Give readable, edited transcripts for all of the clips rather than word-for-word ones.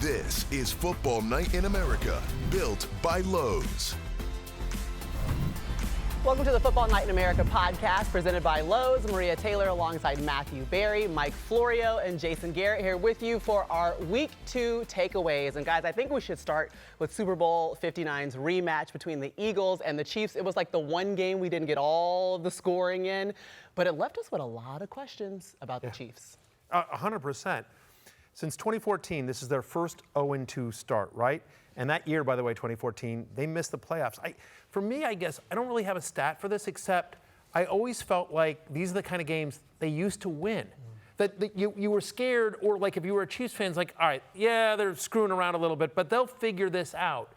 This is Football Night in America, built by Lowe's. Welcome to the Football Night in America podcast presented by Lowe's. Maria Taylor alongside Matthew Berry, Mike Florio, and Jason Garrett here with you for our Week 2 takeaways. And guys, I think we should start with Super Bowl 59's rematch between the Eagles and the Chiefs. It was like the one game we didn't get all the scoring in, but it left us with a lot of questions about the Chiefs. 100%. Since 2014, this is their first 0-2 start, right? And that year, by the way, 2014, they missed the playoffs. For me, I guess, I don't really have a stat for this, except I always felt like these are the kind of games they used to win. That you were scared, or like if you were a Chiefs fan, it's like, all right, yeah, they're screwing around a little bit, but they'll figure this out.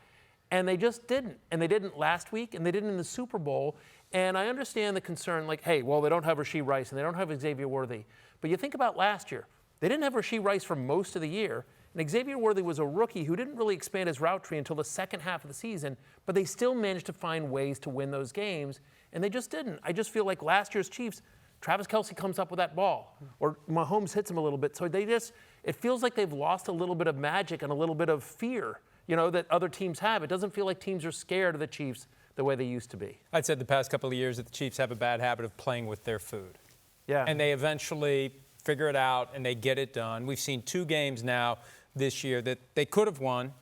And they just didn't. And they didn't last week, and they didn't in the Super Bowl. And I understand the concern, like, hey, well, they don't have Rashee Rice, and they don't have Xavier Worthy. But you think about last year. They didn't have Rashee Rice for most of the year. And Xavier Worthy was a rookie who didn't really expand his route tree until the second half of the season, but they still managed to find ways to win those games, and they just didn't. I just feel like last year's Chiefs, Travis Kelce comes up with that ball, or Mahomes hits him a little bit, so it feels like they've lost a little bit of magic and a little bit of fear, that other teams have. It doesn't feel like teams are scared of the Chiefs the way they used to be. I'd said the past couple of years that the Chiefs have a bad habit of playing with their food. Yeah. And they eventually figure it out, and they get it done. We've seen 2 games now this year that they could have won,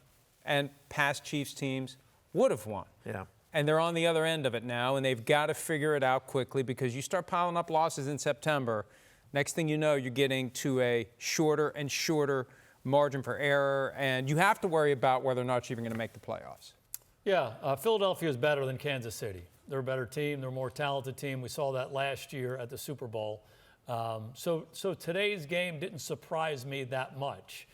and past Chiefs teams would have won. Yeah. And they're on the other end of it now, and they've got to figure it out quickly, because you start piling up losses in September, next thing you know, you're getting to a shorter and shorter margin for error, and you have to worry about whether or not you're even going to make the playoffs. Yeah, Philadelphia is better than Kansas City. They're a better team. They're a more talented team. We saw that last year at the Super Bowl. So today's game didn't surprise me that much.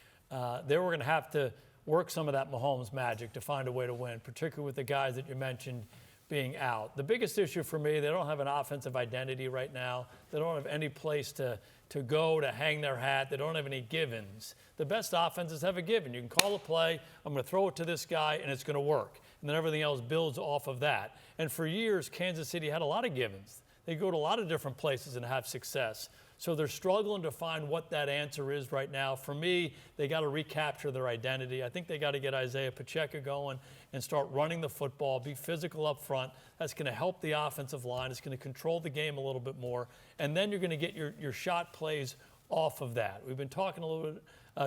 They were going to have to work some of that Mahomes magic to find a way to win, particularly with the guys that you mentioned being out. The biggest issue for me, they don't have an offensive identity right now. They don't have any place to go to hang their hat. They don't have any givens. The best offenses have a given. You can call a play, I'm going to throw it to this guy, and it's going to work. And then everything else builds off of that. And for years, Kansas City had a lot of givens. They go to a lot of different places and have success. So they're struggling to find what that answer is right now. For me, they got to recapture their identity. I think they got to get Isaiah Pacheco going and start running the football, be physical up front. That's going to help the offensive line. It's going to control the game a little bit more. And then you're going to get your shot plays off of that. We've been talking a little bit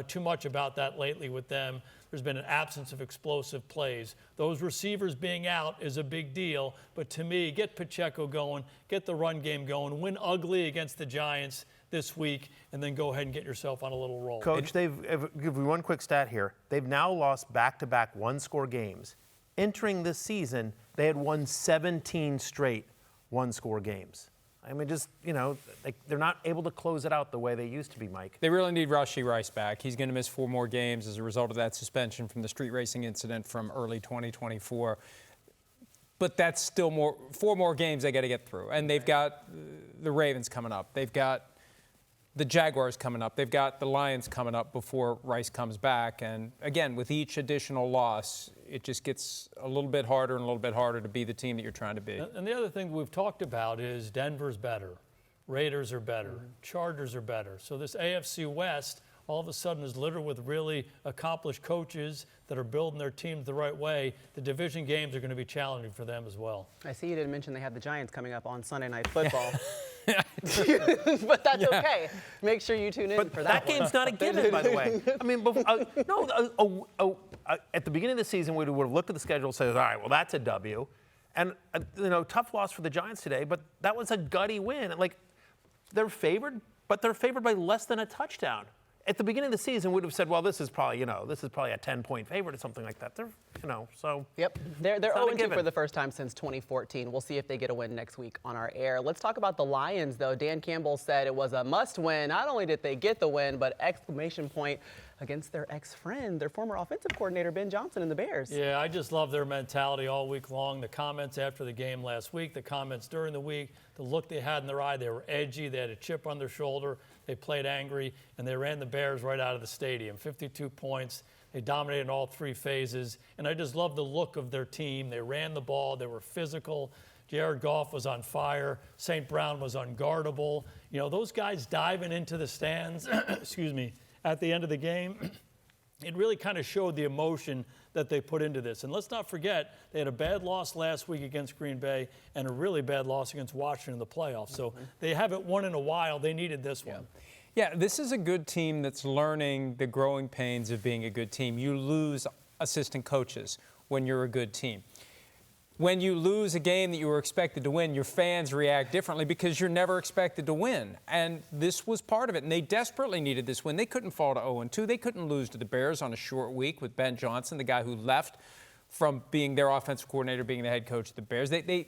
too much about that lately with them. There's been an absence of explosive plays. Those receivers being out is a big deal. But to me, get Pacheco going, get the run game going, win ugly against the Giants this week, and then go ahead and get yourself on a little roll. Coach, give me one quick stat here. They've now lost back-to-back one-score games. Entering this season, they had won 17 straight one-score games. I mean, they're not able to close it out the way they used to be, Mike. They really need Rashee Rice back. He's going to miss 4 more games as a result of that suspension from the street racing incident from early 2024. But that's still 4 more games they got to get through. And they've got the Ravens coming up. They've got the Jaguars coming up. They've got the Lions coming up before Rice comes back. And, again, with each additional loss, it just gets a little bit harder and a little bit harder to be the team that you're trying to be. And the other thing we've talked about is Denver's better. Raiders are better. Chargers are better. So this AFC West all of a sudden is littered with really accomplished coaches that are building their teams the right way. The division games are going to be challenging for them as well. I see you didn't mention they have the Giants coming up on Sunday Night Football. But that's okay. Make sure you tune in for that. That game's not a given, by the way. I mean, at the beginning of the season, we would have looked at the schedule and said, all right, well, that's a W. And, tough loss for the Giants today, but that was a gutty win. Like, they're favored, but they're favored by less than a touchdown. At the beginning of the season, we'd have said, well, this is probably a 10-point favorite or something like that. So. Yep. They're 0-2 for the first time since 2014. We'll see if they get a win next week on our air. Let's talk about the Lions, though. Dan Campbell said it was a must-win. Not only did they get the win, but exclamation point against their ex-friend, their former offensive coordinator, Ben Johnson, and the Bears. Yeah, I just love their mentality all week long. The comments after the game last week, the comments during the week, the look they had in their eye. They were edgy. They had a chip on their shoulder. They played angry, and they ran the Bears right out of the stadium. 52 points. They dominated in all 3 phases. And I just love the look of their team. They ran the ball. They were physical. Jared Goff was on fire. St. Brown was unguardable. Those guys diving into the stands, excuse me, at the end of the game, it really kind of showed the emotion that they put into this. And let's not forget, they had a bad loss last week against Green Bay and a really bad loss against Washington in the playoffs. So they haven't won in a while. They needed this one. Yeah, this is a good team that's learning the growing pains of being a good team. You lose assistant coaches when you're a good team. When you lose a game that you were expected to win, your fans react differently because you're never expected to win. And this was part of it. And they desperately needed this win. They couldn't fall to 0-2. They couldn't lose to the Bears on a short week with Ben Johnson, the guy who left from being their offensive coordinator, being the head coach of the Bears. They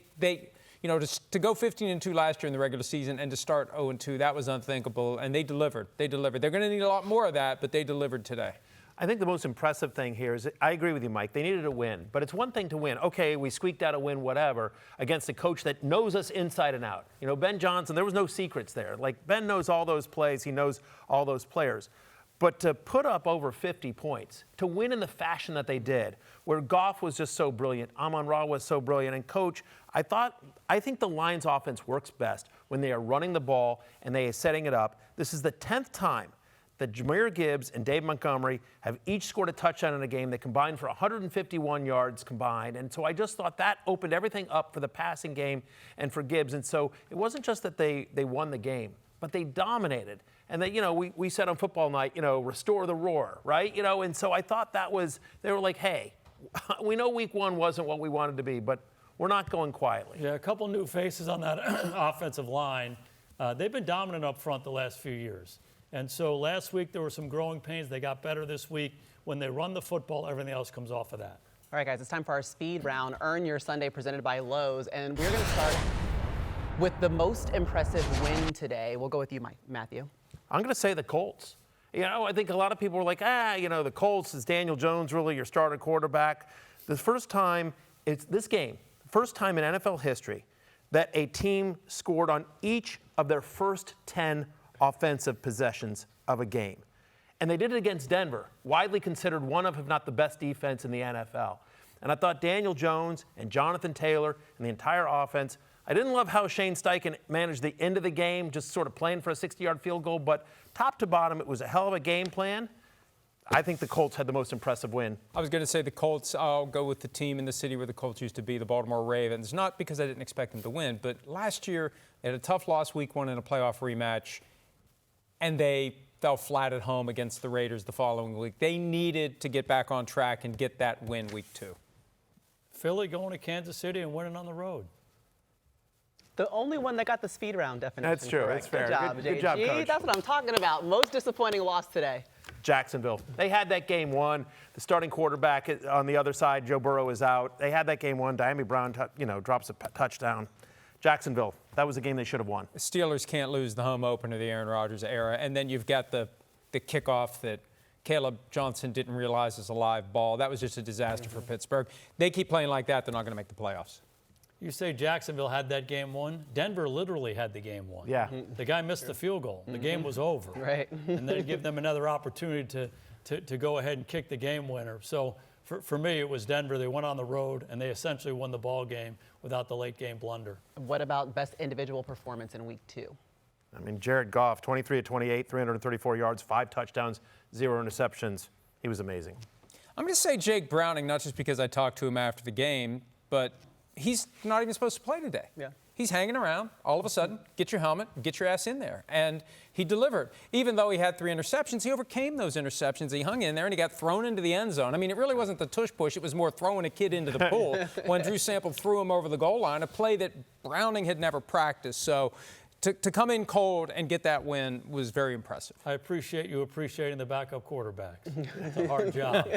you know, to go 15-2 last year in the regular season and to start 0-2, that was unthinkable. And they delivered. They delivered. They're going to need a lot more of that, but they delivered today. I think the most impressive thing here is, I agree with you, Mike, they needed a win. But it's one thing to win. Okay, we squeaked out a win, whatever, against a coach that knows us inside and out. You know, Ben Johnson, there was no secrets there. Like, Ben knows all those plays. He knows all those players. But to put up over 50 points, to win in the fashion that they did, where Goff was just so brilliant, Amon-Ra was so brilliant, and Coach, I think the Lions offense works best when they are running the ball and they are setting it up. This is the 10th time that Jahmyr Gibbs and Dave Montgomery have each scored a touchdown in a game. They combined for 151 yards combined. And so I just thought that opened everything up for the passing game and for Gibbs. And so it wasn't just that they won the game, but they dominated. And they, you know, we said on football night, you know, restore the roar, right? You know, and so I thought they were like, hey, we know week one wasn't what we wanted to be, but we're not going quietly. Yeah, a couple new faces on that offensive line. They've been dominant up front the last few years. And so last week there were some growing pains. They got better this week. When they run the football, everything else comes off of that. All right, guys, it's time for our speed round, Earn Your Sunday, presented by Lowe's. And we're going to start with the most impressive win today. We'll go with you, Matthew. I'm going to say the Colts. You know, I think a lot of people were like, you know, the Colts, is Daniel Jones really your starter quarterback? The first time, first time in NFL history that a team scored on each of their first 10 offensive possessions of a game. And they did it against Denver, widely considered one of, if not the best defense in the NFL. And I thought Daniel Jones and Jonathan Taylor and the entire offense, I didn't love how Shane Steichen managed the end of the game, just sort of playing for a 60-yard field goal, but top to bottom, it was a hell of a game plan. I think the Colts had the most impressive win. I was going to say the Colts. I'll go with the team in the city where the Colts used to be, the Baltimore Ravens. Not because I didn't expect them to win, but last year they had a tough loss week one in a playoff rematch, and they fell flat at home against the Raiders the following week. They needed to get back on track and get that win week two. Philly going to Kansas City and winning on the road. The only one that got the speed round definition. That's true. Correct. That's fair. Good job, Good job, Coach. That's what I'm talking about. Most disappointing loss today. Jacksonville. They had that game won. The starting quarterback on the other side, Joe Burrow, is out. They had that game won. Diami Brown, drops a touchdown. Jacksonville, that was a game they should have won. The Steelers can't lose the home opener of the Aaron Rodgers era. And then you've got the kickoff that Caleb Johnson didn't realize is a live ball. That was just a disaster for Pittsburgh. They keep playing like that, they're not going to make the playoffs. You say Jacksonville had that game won. Denver literally had the game won. Yeah. The guy missed the field goal. The game was over. Right. And then give them another opportunity to go ahead and kick the game winner. So for me, it was Denver. They went on the road, and they essentially won the ball game without the late game blunder. What about best individual performance in week two? I mean, Jared Goff, 23 of 28, 334 yards, 5 touchdowns, 0 interceptions. He was amazing. I'm going to say Jake Browning, not just because I talked to him after the game, but he's not even supposed to play today. Yeah. He's hanging around. All of a sudden, get your helmet, get your ass in there. And he delivered. Even though he had 3 interceptions, he overcame those interceptions. He hung in there, and he got thrown into the end zone. I mean, it really wasn't the tush push. It was more throwing a kid into the pool when Drew Sample threw him over the goal line, a play that Browning had never practiced. So to come in cold and get that win was very impressive. I appreciate you appreciating the backup quarterbacks. It's a hard job.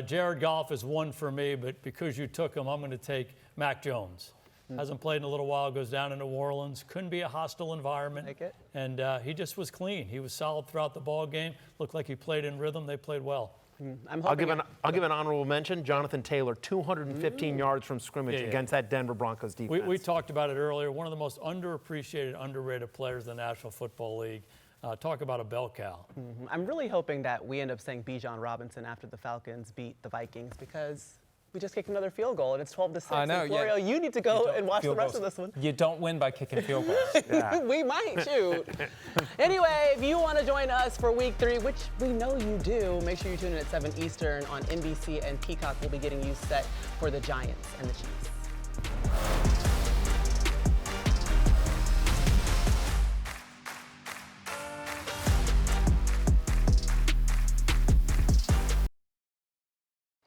Jared Goff is one for me, but because you took him, I'm going to take Mac Jones. Hasn't played in a little while, goes down to New Orleans. Couldn't be a hostile environment. Take it. And he just was clean. He was solid throughout the ball game. Looked like he played in rhythm. They played well. I'll give an honorable mention. Jonathan Taylor, 215 yards from scrimmage against that Denver Broncos defense. We talked about it earlier. One of the most underappreciated, underrated players in the National Football League. Talk about a bell cow. I'm really hoping that we end up saying Bijan Robinson after the Falcons beat the Vikings because We just kicked another field goal, and it's 12-6. I know, And Florio, you need to go and watch the rest of this one. You don't win by kicking field goals. We might, shoot. Anyway, if you want to join us for week 3, which we know you do, make sure you tune in at 7 Eastern on NBC and Peacock. We'll be getting you set for the Giants and the Chiefs.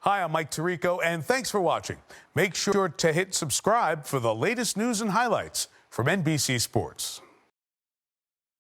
Hi, I'm Mike Tirico, and thanks for watching. Make sure to hit subscribe for the latest news and highlights from NBC Sports.